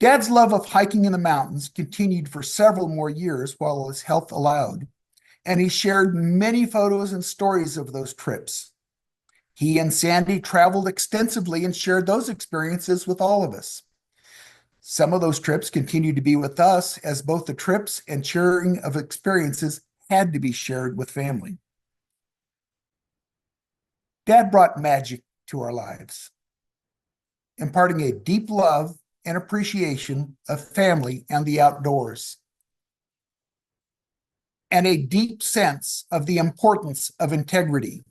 Dad's love of hiking in the mountains continued for several more years while his health allowed, and he shared many photos and stories of those trips. He and Sandy traveled extensively and shared those experiences with all of us. Some of those trips continue to be with us, as both the trips and sharing of experiences had to be shared with family. Dad brought magic to our lives, imparting a deep love and appreciation of family and the outdoors, and a deep sense of the importance of integrity.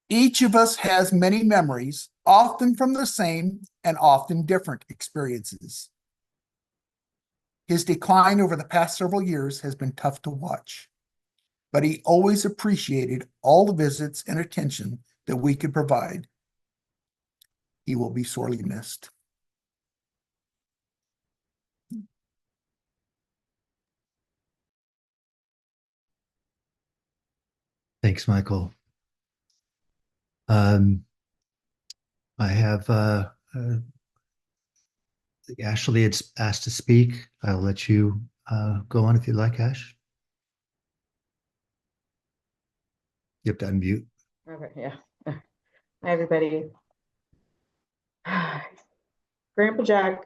Each of us has many memories, often from the same and often different experiences. His decline over the past several years has been tough to watch, but he always appreciated all the visits and attention that we could provide. He will be sorely missed. Thanks, Michael. I have Ashley had asked to speak. I'll let you go on if you'd like, Ash. You have to unmute. Okay, yeah. Hi, everybody. Grandpa Jack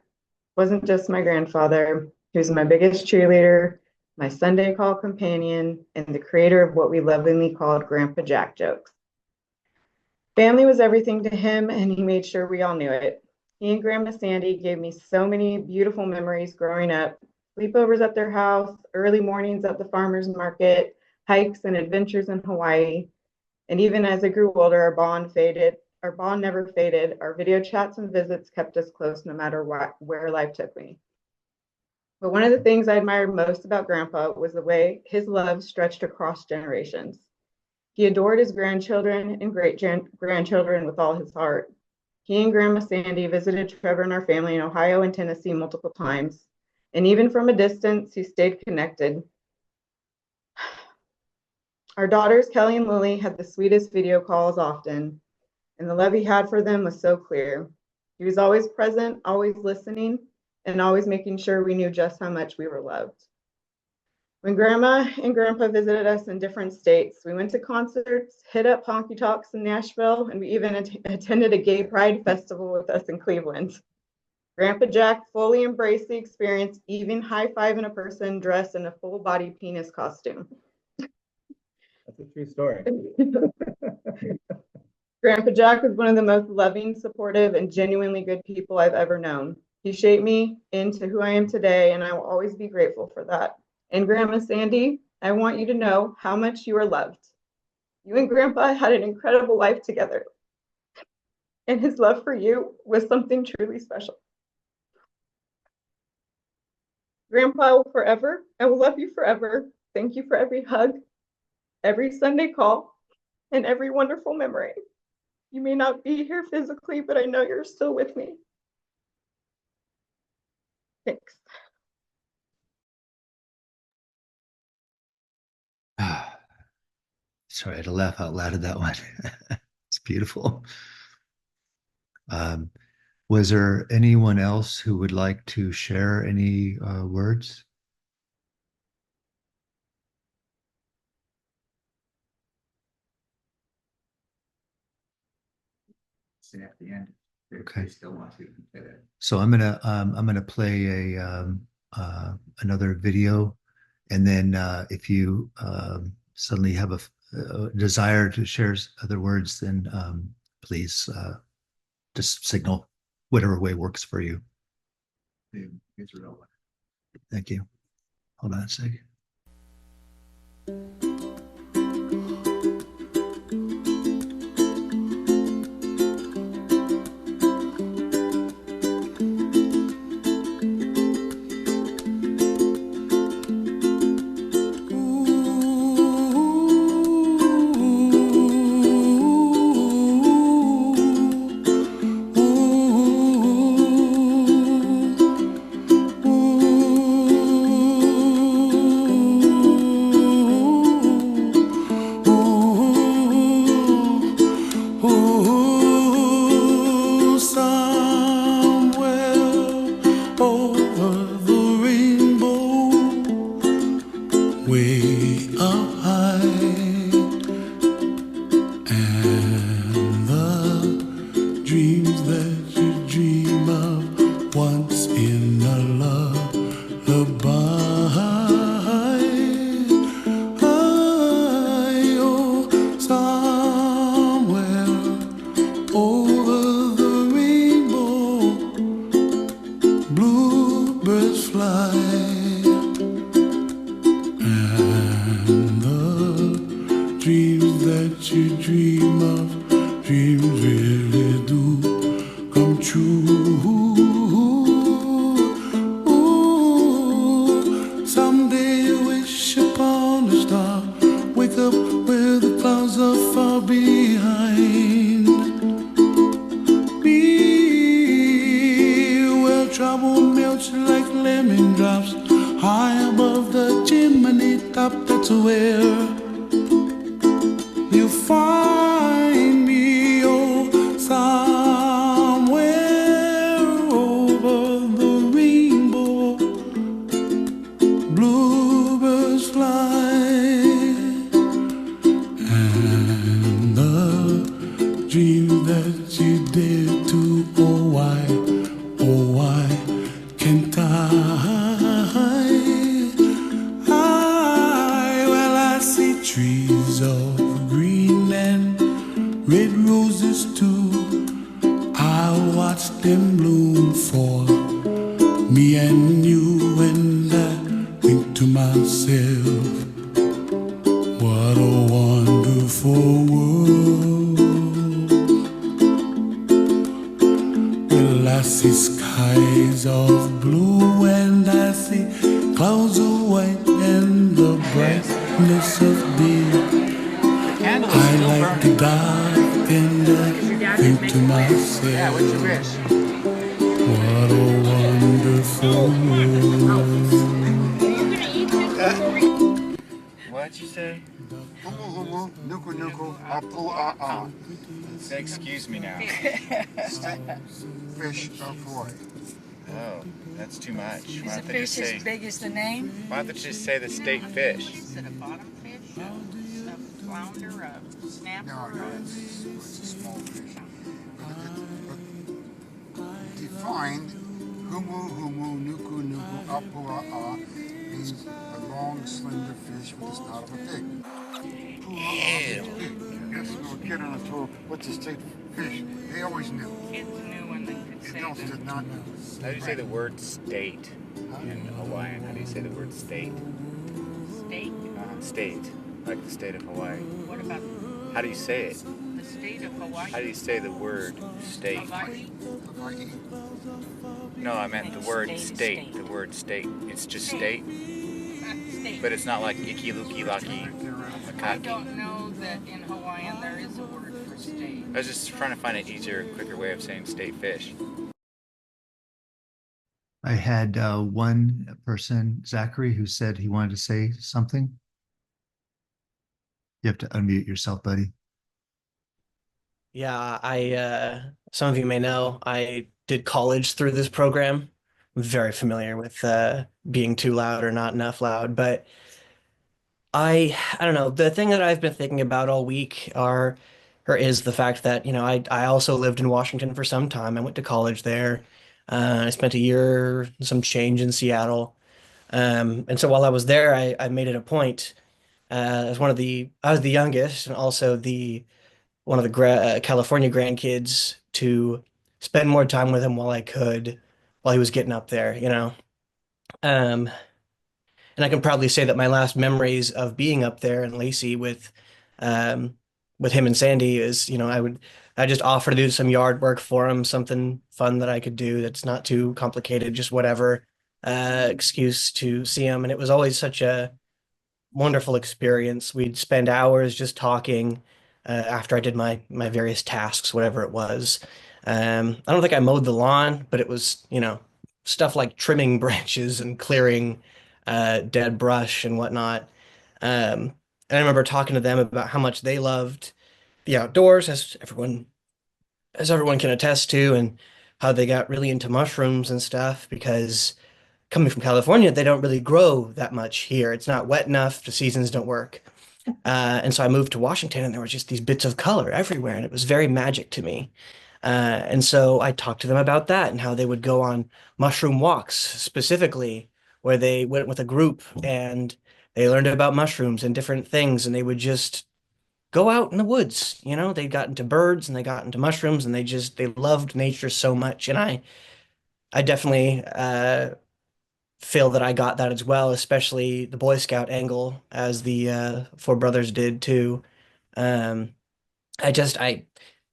wasn't just my grandfather. He was my biggest cheerleader, my Sunday call companion, and the creator of what we lovingly called Grandpa Jack jokes. Family was everything to him, and he made sure we all knew it. He and Grandma Sandy gave me so many beautiful memories growing up. Sleepovers at their house, early mornings at the farmer's market, hikes and adventures in Hawaii. And even as I grew older, our bond never faded. Our video chats and visits kept us close no matter where life took me. But one of the things I admired most about Grandpa was the way his love stretched across generations. He adored his grandchildren and great-grandchildren with all his heart. He and Grandma Sandy visited Trevor and our family in Ohio and Tennessee multiple times. And even from a distance, he stayed connected. Our daughters, Kelly and Lily, had the sweetest video calls often, and the love he had for them was so clear. He was always present, always listening, and always making sure we knew just how much we were loved. When Grandma and Grandpa visited us in different states, we went to concerts, hit up honky tonks in Nashville, and we even attended a gay pride festival with us in Cleveland. Grandpa Jack fully embraced the experience, even high-fiving a person dressed in a full-body penis costume. That's a true story. Grandpa Jack was one of the most loving, supportive, and genuinely good people I've ever known. He shaped me into who I am today, and I will always be grateful for that. And Grandma Sandy, I want you to know how much you are loved. You and Grandpa had an incredible life together, and his love for you was something truly special. Grandpa, I will love you forever. Thank you for every hug, every Sunday call, and every wonderful memory. You may not be here physically, but I know you're still with me. Thanks. Sorry, I had to laugh out loud at that one. It's beautiful. Was there anyone else who would like to share any words? Say at the end, Okay. So I'm gonna play another video, and then if you suddenly have a desire to share other words, then please just signal whatever way works for you. Thank you. Hold on a second. Excuse me now. Steak fish of Hawaii. Oh, that's too much. Is the fish as big as the name? Why don't you just say the state fish? Is it a bottom fish, a flounder, a snapper? No, it's a small fish. But defined, humu, nuku, apua'a, means a long, slender fish with the snout of a pig. Yes, little kid on a tour, what's a state fish? They always knew. Kids knew when they could say Adults did not know. How do you say the word state in Hawaiian? How do you say the word state? State? State, like the state of Hawaii. What about How do you say it? the state of Hawaii? How do you say the word state? Hawaii? Hawaii. No, I meant the word State, state. state. The word state. It's just State. state, State. but it's not like iki, luki, laki, I makaki. don't know that in Hawaiian there is a word for state. I was just trying to find an easier, quicker way of saying state fish. I had one person, Zachary, who said he wanted to say something. You have to unmute yourself, buddy. Yeah, some of you may know, I did college through this program. I'm very familiar with being too loud or not enough loud, but I don't know. The thing that I've been thinking about all week are or is the fact that, I also lived in Washington for some time. I went to college there. I spent a year, some change in Seattle. And so while I was there, I made it a point, as I was the youngest and also one of the California grandkids, to spend more time with him while I could, while he was getting up there, Um, and I can proudly say that my last memories of being up there in Lacey um, with him and Sandy is, I just offer to do some yard work for him, something fun that I could do that's not too complicated, just whatever, excuse to see him. And it was always such a wonderful experience. We'd spend hours just talking, after I did my various tasks, whatever it was. I don't think I mowed the lawn, but it was, stuff like trimming branches and clearing dead brush and whatnot. And I remember talking to them about how much they loved the outdoors, as everyone can attest to, and how they got really into mushrooms and stuff because coming from California, they don't really grow that much here. It's not wet enough. The seasons don't work. And so I moved to Washington, and there were just these bits of color everywhere, and it was very magic to me. And so I talked to them about that and how they would go on mushroom walks, specifically where they went with a group and they learned about mushrooms and different things, and they would just go out in the woods. They got into birds and they got into mushrooms, and they loved nature so much. And I definitely feel that I got that as well, especially the Boy Scout angle, as the four brothers did too. Um, I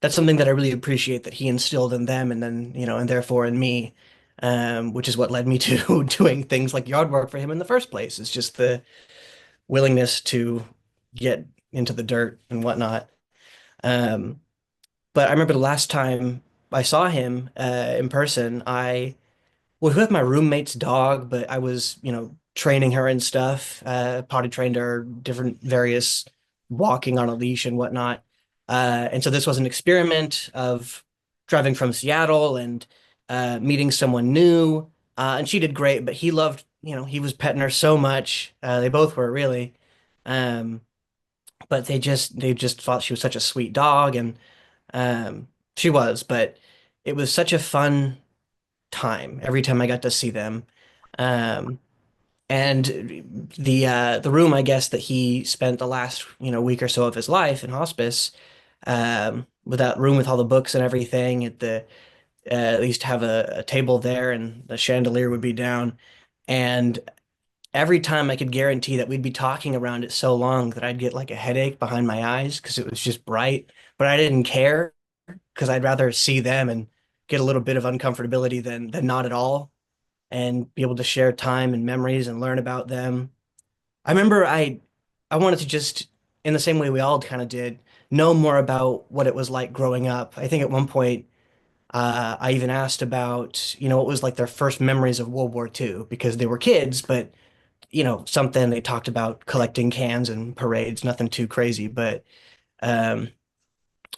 that's something that I really appreciate that he instilled in them, and then and therefore in me, which is what led me to doing things like yard work for him in the first place. It's just the willingness to get into the dirt and whatnot. Um, but I remember the last time I saw him in person, I was with my roommate's dog, but I was, training her and stuff, potty trained her, different various walking on a leash and whatnot. And so this was an experiment of driving from Seattle and meeting someone new. And she did great, but he was petting her so much. They both were really. Um, but they just thought she was such a sweet dog, and she was, but it was such a fun time every time I got to see them. Um, and the room, I guess, that he spent the last, week or so of his life in hospice, with that room with all the books and everything, they used to have a table there and the chandelier would be down. And every time I could guarantee that we'd be talking around it so long that I'd get like a headache behind my eyes because it was just bright. But I didn't care because I'd rather see them and get a little bit of uncomfortability than not at all, and be able to share time and memories and learn about them. I remember I wanted to just, in the same way we all kind of did, know more about what it was like growing up. I think at one point I even asked about, what was like their first memories of World War II because they were kids, but something they talked about collecting cans and parades, nothing too crazy, but um,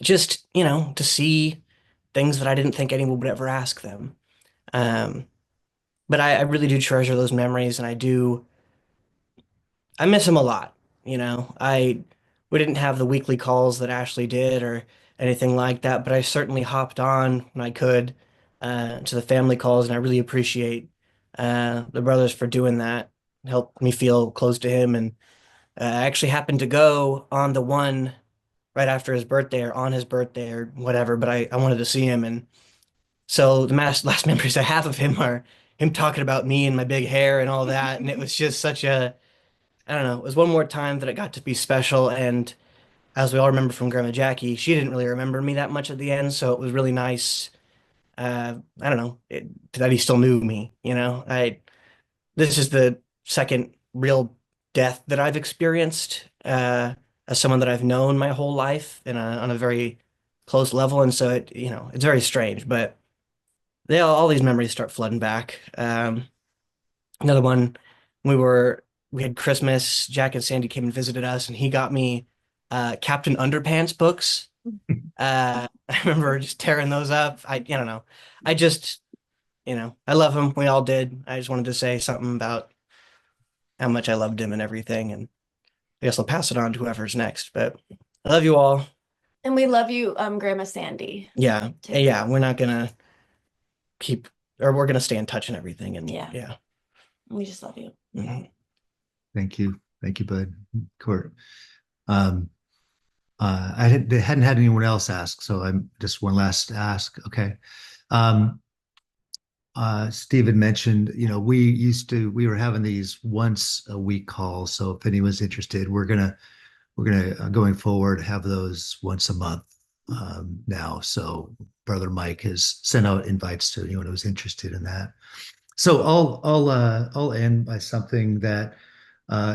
just, to see things that I didn't think anyone would ever ask them. Um, but I really do treasure those memories, and I miss him a lot. We didn't have the weekly calls that Ashley did or anything like that, but I certainly hopped on when I could, to the family calls, and I really appreciate the brothers for doing that. It helped me feel close to him, and I actually happened to go on the one right after his birthday or on his birthday or whatever, but I wanted to see him. And so the last memories I have of him are him talking about me and my big hair and all that. And it was just I don't know, it was one more time that it got to be special. And as we all remember from Grandma Jackie, she didn't really remember me that much at the end. So it was really nice. I don't know, that he still knew me, this is the second real death that I've experienced, as someone that I've known my whole life on a very close level. And so it's very strange, but all these memories start flooding back. Another one, we were we had Christmas. Jack and Sandy came and visited us, and he got me Captain Underpants books. I remember just tearing those up. I don't know. I just I love him. We all did. I just wanted to say something about how much I loved him and everything, and I guess I'll pass it on to whoever's next. But I love you all. And we love you, Grandma Sandy. Yeah. Too. And yeah, we're not gonna we're gonna stay in touch and everything. And yeah. We just love you. Mhm. Thank you. Thank you, Bud. Court. They hadn't had anyone else ask, so I'm just one last ask. Okay. Stephen mentioned, we were having these once a week calls. So if anyone's interested, we're gonna going forward have those once a month now. So Brother Mike has sent out invites to anyone who's interested in that. So I'll end by something that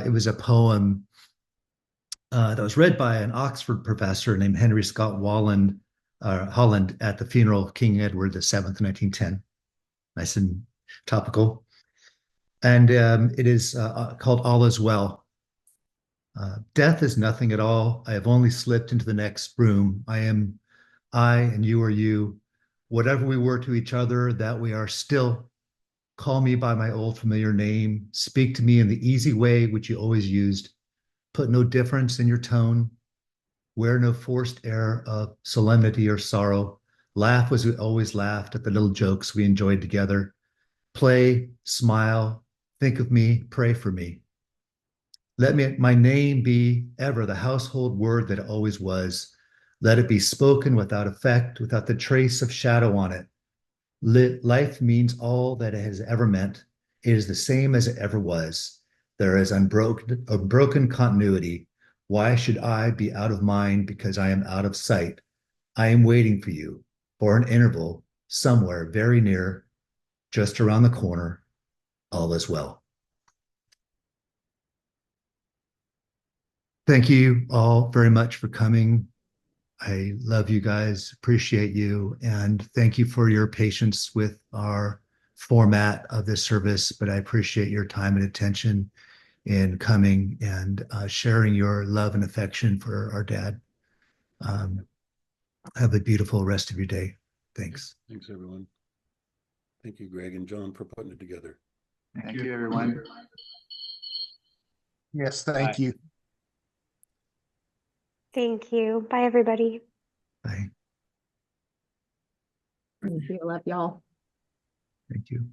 it was a poem that was read by an Oxford professor named Henry Scott Holland at the funeral of King Edward VII, 1910. Nice and topical. And it is called All Is Well. Death is nothing at all. I have only slipped into the next room. I am I, and you are you. Whatever we were to each other, that we are still. Call me by my old familiar name. Speak to me in the easy way which you always used. Put no difference in your tone. Wear no forced air of solemnity or sorrow. Laugh as we always laughed at the little jokes we enjoyed together. Play, smile, think of me, pray for me. Let my name be ever the household word that it always was. Let it be spoken without effect, without the trace of shadow on it. Life means all that it has ever meant. It is the same as it ever was. There is unbroken continuity. Why should I be out of mind because I am out of sight? I am waiting for you for an interval somewhere very near, just around the corner. All is well. Thank you all very much for coming. I love you guys, appreciate you, and thank you for your patience with our format of this service. But I appreciate your time and attention in coming and sharing your love and affection for our dad. Have a beautiful rest of your day. Thanks. Thanks, everyone. Thank you, Greg and John, for putting it together. Thank you, everyone. Yes, thank you. Thank you. Bye, everybody. Bye. Thank you. Love y'all. Thank you.